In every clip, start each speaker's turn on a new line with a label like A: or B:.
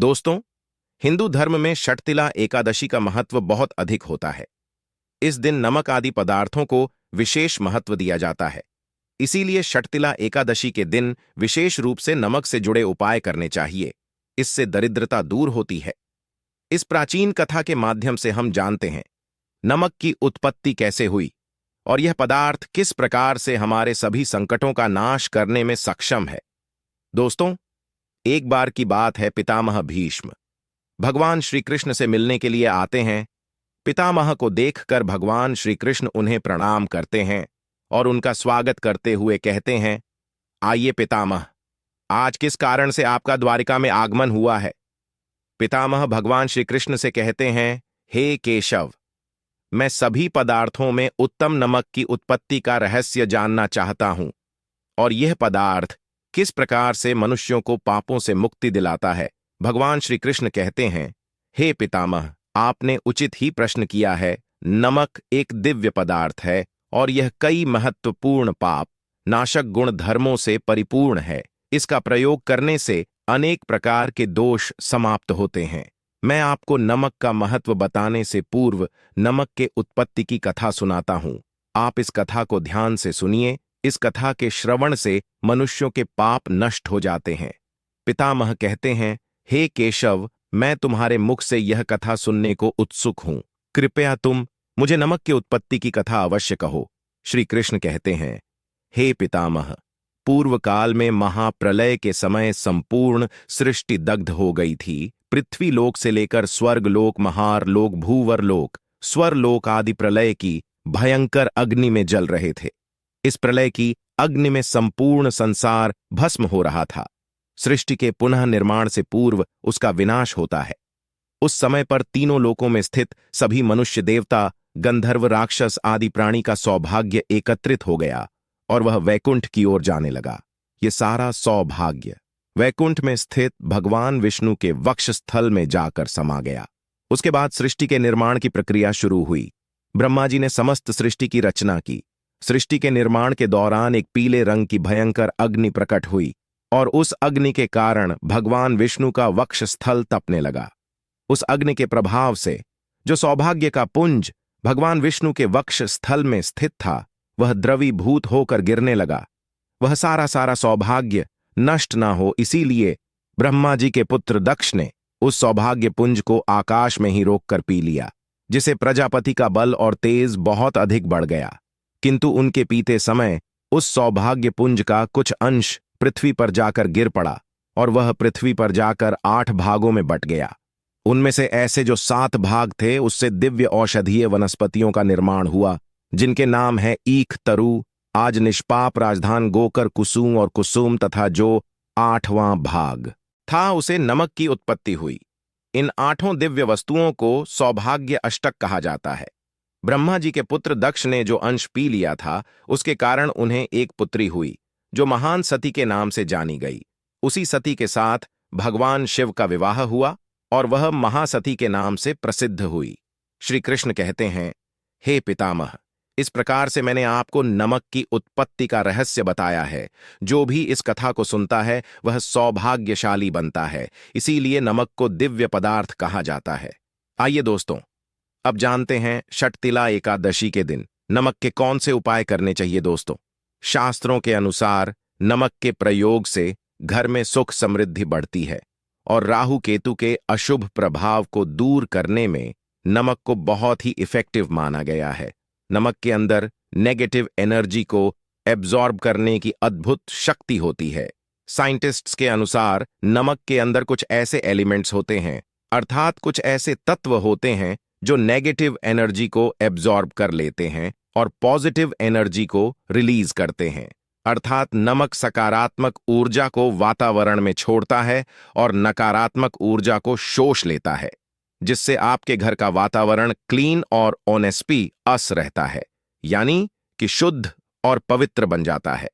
A: दोस्तों, हिंदू धर्म में षटतिला एकादशी का महत्व बहुत अधिक होता है। इस दिन नमक आदि पदार्थों को विशेष महत्व दिया जाता है। इसीलिए षटतिला एकादशी के दिन विशेष रूप से नमक से जुड़े उपाय करने चाहिए। इससे दरिद्रता दूर होती है। इस प्राचीन कथा के माध्यम से हम जानते हैं नमक की उत्पत्ति कैसे हुई और यह पदार्थ किस प्रकार से हमारे सभी संकटों का नाश करने में सक्षम है। दोस्तों, एक बार की बात है, पितामह भीष्म भगवान श्री कृष्ण से मिलने के लिए आते हैं। पितामह को देखकर भगवान श्री कृष्ण उन्हें प्रणाम करते हैं और उनका स्वागत करते हुए कहते हैं, आइए पितामह, आज किस कारण से आपका द्वारिका में आगमन हुआ है। पितामह भगवान श्री कृष्ण से कहते हैं, हे केशव, मैं सभी पदार्थों में उत्तम नमक की उत्पत्ति का रहस्य जानना चाहता हूं और यह पदार्थ किस प्रकार से मनुष्यों को पापों से मुक्ति दिलाता है। भगवान श्री कृष्ण कहते हैं, हे पितामह, आपने उचित ही प्रश्न किया है। नमक एक दिव्य पदार्थ है और यह कई महत्वपूर्ण पाप नाशक गुण धर्मों से परिपूर्ण है। इसका प्रयोग करने से अनेक प्रकार के दोष समाप्त होते हैं। मैं आपको नमक का महत्व बताने से पूर्व नमक के उत्पत्ति की कथा सुनाता हूं। आप इस कथा को ध्यान से सुनिए। इस कथा के श्रवण से मनुष्यों के पाप नष्ट हो जाते हैं। पितामह कहते हैं, हे केशव, मैं तुम्हारे मुख से यह कथा सुनने को उत्सुक हूं। कृपया तुम मुझे नमक की उत्पत्ति की कथा अवश्य कहो। श्री कृष्ण कहते हैं, हे पितामह, पूर्व काल में महाप्रलय के समय संपूर्ण सृष्टि दग्ध हो गई थी। पृथ्वी लोक से लेकर स्वर्ग लोक, महार लोक, भूवर लोक, स्वर लोक आदि प्रलय की भयंकर अग्नि में जल रहे थे। इस प्रलय की अग्नि में संपूर्ण संसार भस्म हो रहा था। सृष्टि के पुनः निर्माण से पूर्व उसका विनाश होता है। उस समय पर तीनों लोकों में स्थित सभी मनुष्य, देवता, गंधर्व, राक्षस आदि प्राणी का सौभाग्य एकत्रित हो गया और वह वैकुंठ की ओर जाने लगा। ये सारा सौभाग्य वैकुंठ में स्थित भगवान विष्णु के वक्षस्थल में जाकर समा गया। उसके बाद सृष्टि के निर्माण की प्रक्रिया शुरू हुई। ब्रह्मा जी ने समस्त सृष्टि की रचना की। सृष्टि के निर्माण के दौरान एक पीले रंग की भयंकर अग्नि प्रकट हुई और उस अग्नि के कारण भगवान विष्णु का वक्षस्थल तपने लगा। उस अग्नि के प्रभाव से जो सौभाग्य का पुंज भगवान विष्णु के वक्षस्थल में स्थित था, वह द्रवीभूत होकर गिरने लगा। वह सारा सौभाग्य नष्ट ना हो, इसीलिए ब्रह्मा जी के पुत्र दक्ष ने उस सौभाग्य पुंज को आकाश में ही रोककर पी लिया, जिसे प्रजापति का बल और तेज बहुत अधिक बढ़ गया। किंतु उनके पीते समय उस सौभाग्य पुंज का कुछ अंश पृथ्वी पर जाकर गिर पड़ा और वह पृथ्वी पर जाकर 8 भागों में बट गया। उनमें से ऐसे जो 7 भाग थे, उससे दिव्य औषधीय वनस्पतियों का निर्माण हुआ, जिनके नाम है ईख, तरु, आज निष्पाप, राजधान, गोकर, कुसुम और कुसुम, तथा जो 8वां भाग था उसे नमक की उत्पत्ति हुई। इन 8 दिव्य वस्तुओं को सौभाग्य अष्टक कहा जाता है। ब्रह्मा जी के पुत्र दक्ष ने जो अंश पी लिया था, उसके कारण उन्हें एक पुत्री हुई जो महान सती के नाम से जानी गई। उसी सती के साथ भगवान शिव का विवाह हुआ और वह महासती के नाम से प्रसिद्ध हुई। श्री कृष्ण कहते हैं, हे पितामह, इस प्रकार से मैंने आपको नमक की उत्पत्ति का रहस्य बताया है। जो भी इस कथा को सुनता है वह सौभाग्यशाली बनता है। इसीलिए नमक को दिव्य पदार्थ कहा जाता है। आइए दोस्तों, अब जानते हैं षटतिला एकादशी के दिन नमक के कौन से उपाय करने चाहिए। दोस्तों, शास्त्रों के अनुसार नमक के प्रयोग से घर में सुख समृद्धि बढ़ती है और राहु केतु के अशुभ प्रभाव को दूर करने में नमक को बहुत ही इफेक्टिव माना गया है। नमक के अंदर नेगेटिव एनर्जी को एब्जॉर्ब करने की अद्भुत शक्ति होती है। साइंटिस्ट्स के अनुसार नमक के अंदर कुछ ऐसे एलिमेंट्स होते हैं, अर्थात कुछ ऐसे तत्व होते हैं जो नेगेटिव एनर्जी को एब्जॉर्ब कर लेते हैं और पॉजिटिव एनर्जी को रिलीज करते हैं। अर्थात नमक सकारात्मक ऊर्जा को वातावरण में छोड़ता है और नकारात्मक ऊर्जा को शोष लेता है, जिससे आपके घर का वातावरण क्लीन और ऑनेस्पी अस रहता है, यानी कि शुद्ध और पवित्र बन जाता है।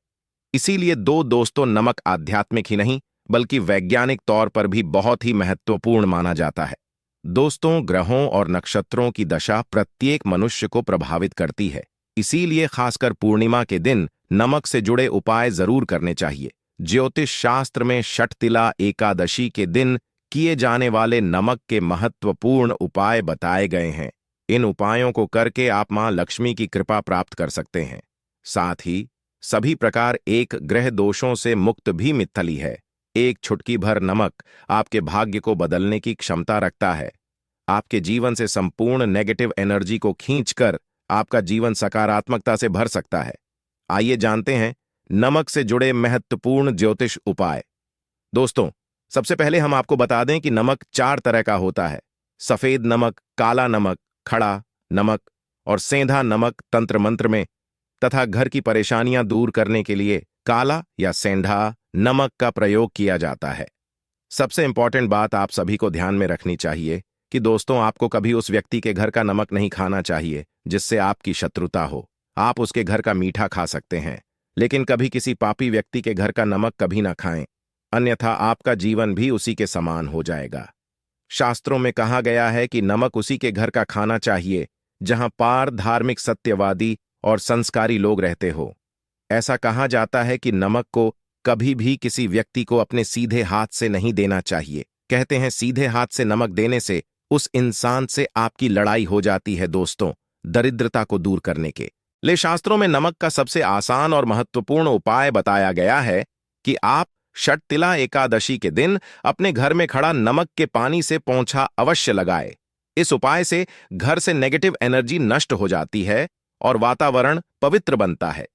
A: इसीलिए दोस्तों, नमक आध्यात्मिक ही नहीं बल्कि वैज्ञानिक तौर पर भी बहुत ही महत्वपूर्ण माना जाता है। दोस्तों, ग्रहों और नक्षत्रों की दशा प्रत्येक मनुष्य को प्रभावित करती है। इसीलिए खासकर पूर्णिमा के दिन नमक से जुड़े उपाय जरूर करने चाहिए। ज्योतिष शास्त्र में षटतिला एकादशी के दिन किए जाने वाले नमक के महत्वपूर्ण उपाय बताए गए हैं। इन उपायों को करके आप मां लक्ष्मी की कृपा प्राप्त कर सकते हैं। साथ ही सभी प्रकार एक ग्रह दोषों से मुक्त भी मित्तली है। एक चुटकी भर नमक आपके भाग्य को बदलने की क्षमता रखता है। आपके जीवन से संपूर्ण नेगेटिव एनर्जी को खींचकर आपका जीवन सकारात्मकता से भर सकता है। आइए जानते हैं नमक से जुड़े महत्वपूर्ण ज्योतिष उपाय। दोस्तों, सबसे पहले हम आपको बता दें कि नमक 4 तरह का होता है: सफेद नमक, काला नमक, खड़ा नमक और सेंधा नमक। तंत्र मंत्र में तथा घर की परेशानियां दूर करने के लिए काला या सेंधा नमक का प्रयोग किया जाता है। सबसे इंपॉर्टेंट बात आप सभी को ध्यान में रखनी चाहिए कि दोस्तों, आपको कभी उस व्यक्ति के घर का नमक नहीं खाना चाहिए जिससे आपकी शत्रुता हो। आप उसके घर का मीठा खा सकते हैं, लेकिन कभी किसी पापी व्यक्ति के घर का नमक कभी ना खाएं, अन्यथा आपका जीवन भी उसी के समान हो जाएगा। शास्त्रों में कहा गया है कि नमक उसी के घर का खाना चाहिए जहां पार धार्मिक, सत्यवादी और संस्कारी लोग रहते हो। ऐसा कहा जाता है कि नमक को कभी भी किसी व्यक्ति को अपने सीधे हाथ से नहीं देना चाहिए। कहते हैं सीधे हाथ से नमक देने से उस इंसान से आपकी लड़ाई हो जाती है दोस्तों, दरिद्रता को दूर करने के लिए शास्त्रों में नमक का सबसे आसान और महत्वपूर्ण उपाय बताया गया है कि आप षटतिला एकादशी के दिन अपने घर में खड़ा नमक के पानी से पोंछा अवश्य लगाए। इस उपाय से घर से नेगेटिव एनर्जी नष्ट हो जाती है और वातावरण पवित्र बनता है।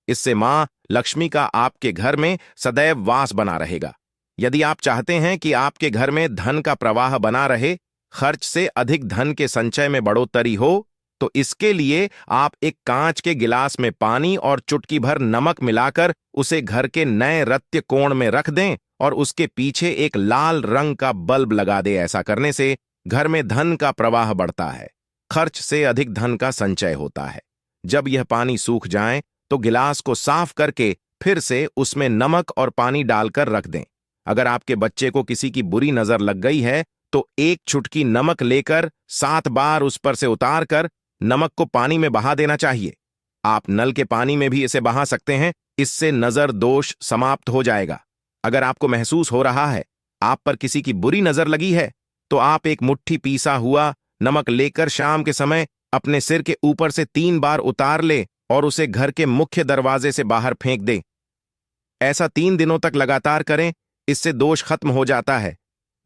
A: इससे मां लक्ष्मी का आपके घर में सदैव वास बना रहेगा। यदि आप चाहते हैं कि आपके घर में धन का प्रवाह बना रहे, खर्च से अधिक धन के संचय में बढ़ोतरी हो, तो इसके लिए आप एक कांच के गिलास में पानी और चुटकी भर नमक मिलाकर उसे घर के नए रत्य कोण में रख दें और उसके पीछे एक लाल रंग का बल्ब लगा दें। ऐसा करने से घर में धन का प्रवाह बढ़ता है, खर्च से अधिक धन का संचय होता है। जब यह पानी सूख जाए तो गिलास को साफ करके फिर से उसमें नमक और पानी डालकर रख दें। अगर आपके बच्चे को किसी की बुरी नजर लग गई है तो एक चुटकी नमक लेकर 7 बार उस पर से उतारकर नमक को पानी में बहा देना चाहिए। आप नल के पानी में भी इसे बहा सकते हैं, इससे नजर दोष समाप्त हो जाएगा। अगर आपको महसूस हो रहा है आप पर किसी की बुरी नजर लगी है, तो आप एक मुट्ठी पीसा हुआ नमक लेकर शाम के समय अपने सिर के ऊपर से 3 बार उतार ले और उसे घर के मुख्य दरवाजे से बाहर फेंक दें। ऐसा 3 दिनों तक लगातार करें, इससे दोष खत्म हो जाता है।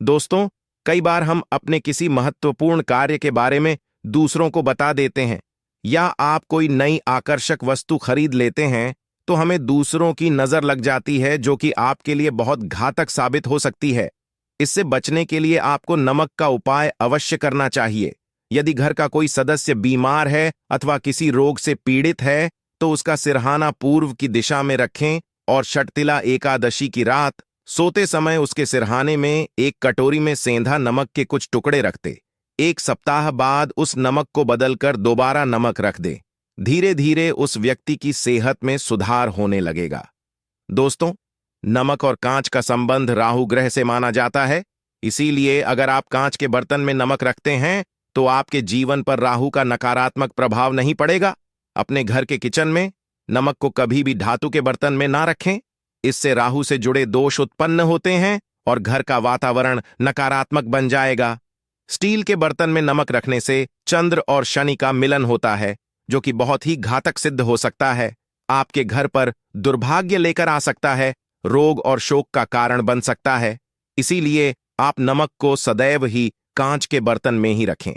A: दोस्तों, कई बार हम अपने किसी महत्वपूर्ण कार्य के बारे में दूसरों को बता देते हैं या आप कोई नई आकर्षक वस्तु खरीद लेते हैं तो हमें दूसरों की नजर लग जाती है, जो कि आपके लिए बहुत घातक साबित हो सकती है। इससे बचने के लिए आपको नमक का उपाय अवश्य करना चाहिए। यदि घर का कोई सदस्य बीमार है अथवा किसी रोग से पीड़ित है तो उसका सिरहाना पूर्व की दिशा में रखें और षटतिला एकादशी की रात सोते समय उसके सिरहाने में एक कटोरी में सेंधा नमक के कुछ टुकड़े रख दे। 1 सप्ताह बाद उस नमक को बदलकर दोबारा नमक रख दे। धीरे धीरे उस व्यक्ति की सेहत में सुधार होने लगेगा। दोस्तों, नमक और कांच का संबंध राहु ग्रह से माना जाता है, इसीलिए अगर आप कांच के बर्तन में नमक रखते हैं तो आपके जीवन पर राहु का नकारात्मक प्रभाव नहीं पड़ेगा। अपने घर के किचन में नमक को कभी भी धातु के बर्तन में ना रखें, इससे राहु से जुड़े दोष उत्पन्न होते हैं और घर का वातावरण नकारात्मक बन जाएगा। स्टील के बर्तन में नमक रखने से चंद्र और शनि का मिलन होता है, जो कि बहुत ही घातक सिद्ध हो सकता है। आपके घर पर दुर्भाग्य लेकर आ सकता है, रोग और शोक का कारण बन सकता है। इसीलिए आप नमक को सदैव ही कांच के बर्तन में ही रखें।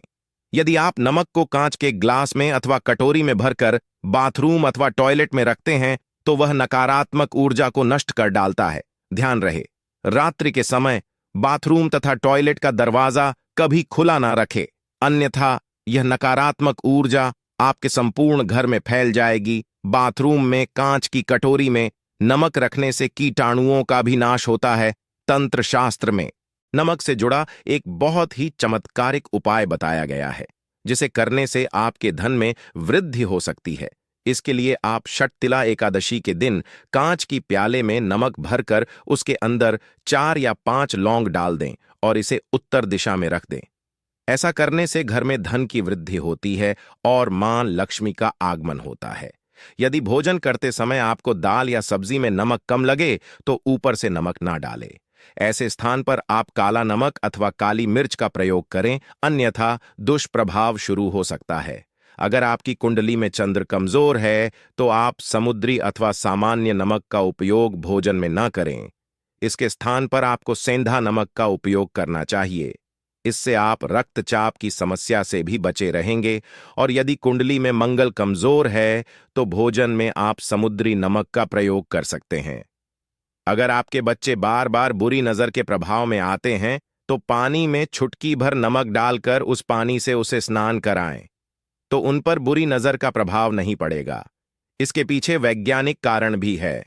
A: यदि आप नमक को कांच के ग्लास में अथवा कटोरी में भरकर बाथरूम अथवा टॉयलेट में रखते हैं तो वह नकारात्मक ऊर्जा को नष्ट कर डालता है। ध्यान रहे, रात्रि के समय बाथरूम तथा टॉयलेट का दरवाजा कभी खुला ना रखे, अन्यथा यह नकारात्मक ऊर्जा आपके संपूर्ण घर में फैल जाएगी। बाथरूम में कांच की कटोरी में नमक रखने से कीटाणुओं का भी नाश होता है। तंत्र शास्त्र में नमक से जुड़ा एक बहुत ही चमत्कारिक उपाय बताया गया है, जिसे करने से आपके धन में वृद्धि हो सकती है। इसके लिए आप षटतिला एकादशी के दिन कांच की प्याले में नमक भरकर उसके अंदर 4 या 5 लौंग डाल दें और इसे उत्तर दिशा में रख दें। ऐसा करने से घर में धन की वृद्धि होती है और मां लक्ष्मी का आगमन होता है। यदि भोजन करते समय आपको दाल या सब्जी में नमक कम लगे तो ऊपर से नमक ना डालें। ऐसे स्थान पर आप काला नमक अथवा काली मिर्च का प्रयोग करें, अन्यथा दुष्प्रभाव शुरू हो सकता है। अगर आपकी कुंडली में चंद्र कमजोर है तो आप समुद्री अथवा सामान्य नमक का उपयोग भोजन में न करें। इसके स्थान पर आपको सेंधा नमक का उपयोग करना चाहिए। इससे आप रक्तचाप की समस्या से भी बचे रहेंगे। और यदि कुंडली में मंगल कमजोर है तो भोजन में आप समुद्री नमक का प्रयोग कर सकते हैं। अगर आपके बच्चे बार बार बुरी नजर के प्रभाव में आते हैं तो पानी में चुटकी भर नमक डालकर उस पानी से उसे स्नान कराएं, तो उन पर बुरी नजर का प्रभाव नहीं पड़ेगा। इसके पीछे वैज्ञानिक कारण भी है।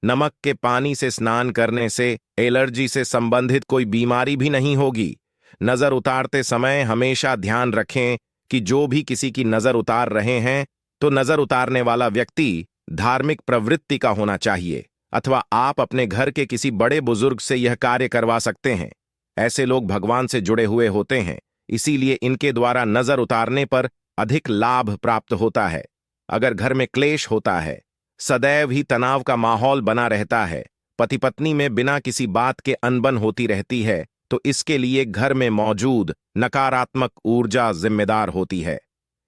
A: नमक के पानी से स्नान करने से एलर्जी से संबंधित कोई बीमारी भी नहीं होगी। नजर उतारते समय हमेशा ध्यान रखें कि जो भी किसी की नजर उतार रहे हैं तो नजर उतारने वाला व्यक्ति धार्मिक प्रवृत्ति का होना चाहिए, अथवा आप अपने घर के किसी बड़े बुजुर्ग से यह कार्य करवा सकते हैं। ऐसे लोग भगवान से जुड़े हुए होते हैं, इसीलिए इनके द्वारा नजर उतारने पर अधिक लाभ प्राप्त होता है। अगर घर में क्लेश होता है, सदैव ही तनाव का माहौल बना रहता है, पति पत्नी में बिना किसी बात के अनबन होती रहती है, तो इसके लिए घर में मौजूद नकारात्मक ऊर्जा जिम्मेदार होती है।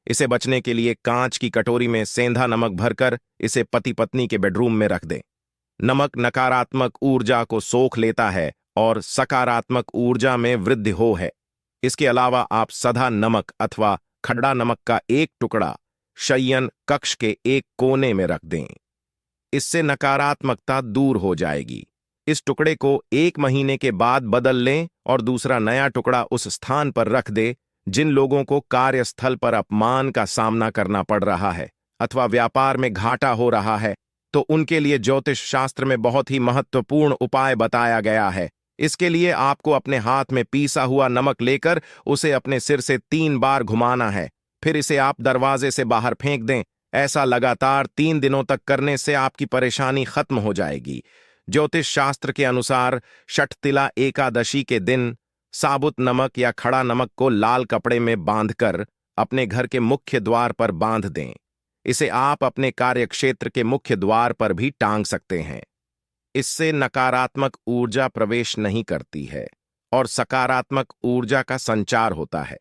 A: इसे बचने के लिए कांच की कटोरी में सेंधा नमक भरकर इसे पति पत्नी के बेडरूम में रख दें। नमक नकारात्मक ऊर्जा को सोख लेता है और सकारात्मक ऊर्जा में वृद्धि हो है। इसके अलावा आप सधा नमक अथवा खड़ा नमक का एक टुकड़ा शयन कक्ष के एक कोने में रख दें। इससे नकारात्मकता दूर हो जाएगी। इस टुकड़े को 1 महीने के बाद बदल लें और दूसरा नया टुकड़ा उस स्थान पर रख दे। जिन लोगों को कार्यस्थल पर अपमान का सामना करना पड़ रहा है अथवा व्यापार में घाटा हो रहा है, तो उनके लिए ज्योतिष शास्त्र में बहुत ही महत्वपूर्ण उपाय बताया गया है। इसके लिए आपको अपने हाथ में पीसा हुआ नमक लेकर उसे अपने सिर से 3 बार घुमाना है। फिर इसे आप दरवाजे से बाहर फेंक दें। ऐसा लगातार 3 दिनों तक करने से आपकी परेशानी खत्म हो जाएगी। ज्योतिष शास्त्र के अनुसार षठतिला एकादशी के दिन साबुत नमक या खड़ा नमक को लाल कपड़े में बांधकर अपने घर के मुख्य द्वार पर बांध दें। इसे आप अपने कार्यक्षेत्र के मुख्य द्वार पर भी टांग सकते हैं। इससे नकारात्मक ऊर्जा प्रवेश नहीं करती है और सकारात्मक ऊर्जा का संचार होता है।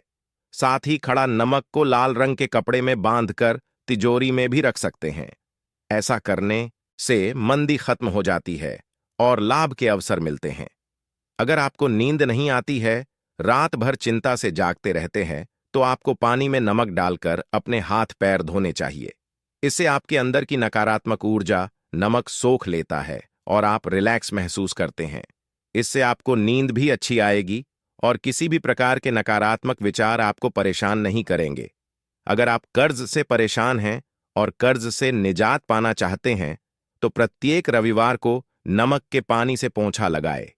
A: साथ ही खड़ा नमक को लाल रंग के कपड़े में बांधकर तिजोरी में भी रख सकते हैं। ऐसा करने से मंदी खत्म हो जाती है और लाभ के अवसर मिलते हैं। अगर आपको नींद नहीं आती है, रात भर चिंता से जागते रहते हैं, तो आपको पानी में नमक डालकर अपने हाथ पैर धोने चाहिए। इससे आपके अंदर की नकारात्मक ऊर्जा नमक सोख लेता है और आप रिलैक्स महसूस करते हैं। इससे आपको नींद भी अच्छी आएगी और किसी भी प्रकार के नकारात्मक विचार आपको परेशान नहीं करेंगे। अगर आप कर्ज से परेशान हैं और कर्ज से निजात पाना चाहते हैं, तो प्रत्येक रविवार को नमक के पानी से पोंछा लगाए।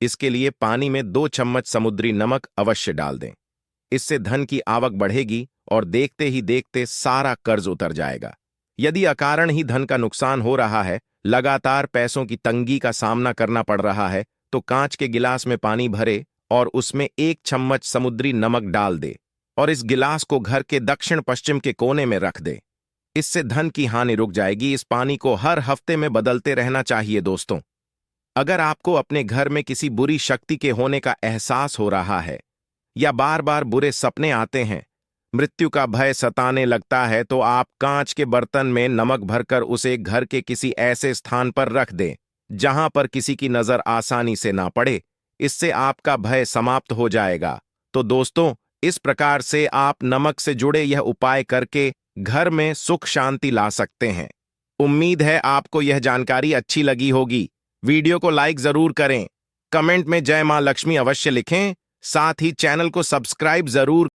A: इसके लिए पानी में 2 चम्मच समुद्री नमक अवश्य डाल दें। इससे धन की आवक बढ़ेगी और देखते ही देखते सारा कर्ज उतर जाएगा। यदि अकारण ही धन का नुकसान हो रहा है, लगातार पैसों की तंगी का सामना करना पड़ रहा है, तो कांच के गिलास में पानी भरे और उसमें 1 चम्मच समुद्री नमक डाल दे और इस गिलास को घर के दक्षिण पश्चिम के कोने में रख दे। इससे धन की हानि रुक जाएगी। इस पानी को हर हफ्ते में बदलते रहना चाहिए। दोस्तों, अगर आपको अपने घर में किसी बुरी शक्ति के होने का एहसास हो रहा है या बार बार बुरे सपने आते हैं, मृत्यु का भय सताने लगता है, तो आप कांच के बर्तन में नमक भरकर उसे घर के किसी ऐसे स्थान पर रख दें जहां पर किसी की नजर आसानी से ना पड़े। इससे आपका भय समाप्त हो जाएगा। तो दोस्तों, इस प्रकार से आप नमक से जुड़े यह उपाय करके घर में सुख शांति ला सकते हैं। उम्मीद है आपको यह जानकारी अच्छी लगी होगी। वीडियो को लाइक जरूर करें, कमेंट में जय मां लक्ष्मी अवश्य लिखें, साथ ही चैनल को सब्सक्राइब जरूर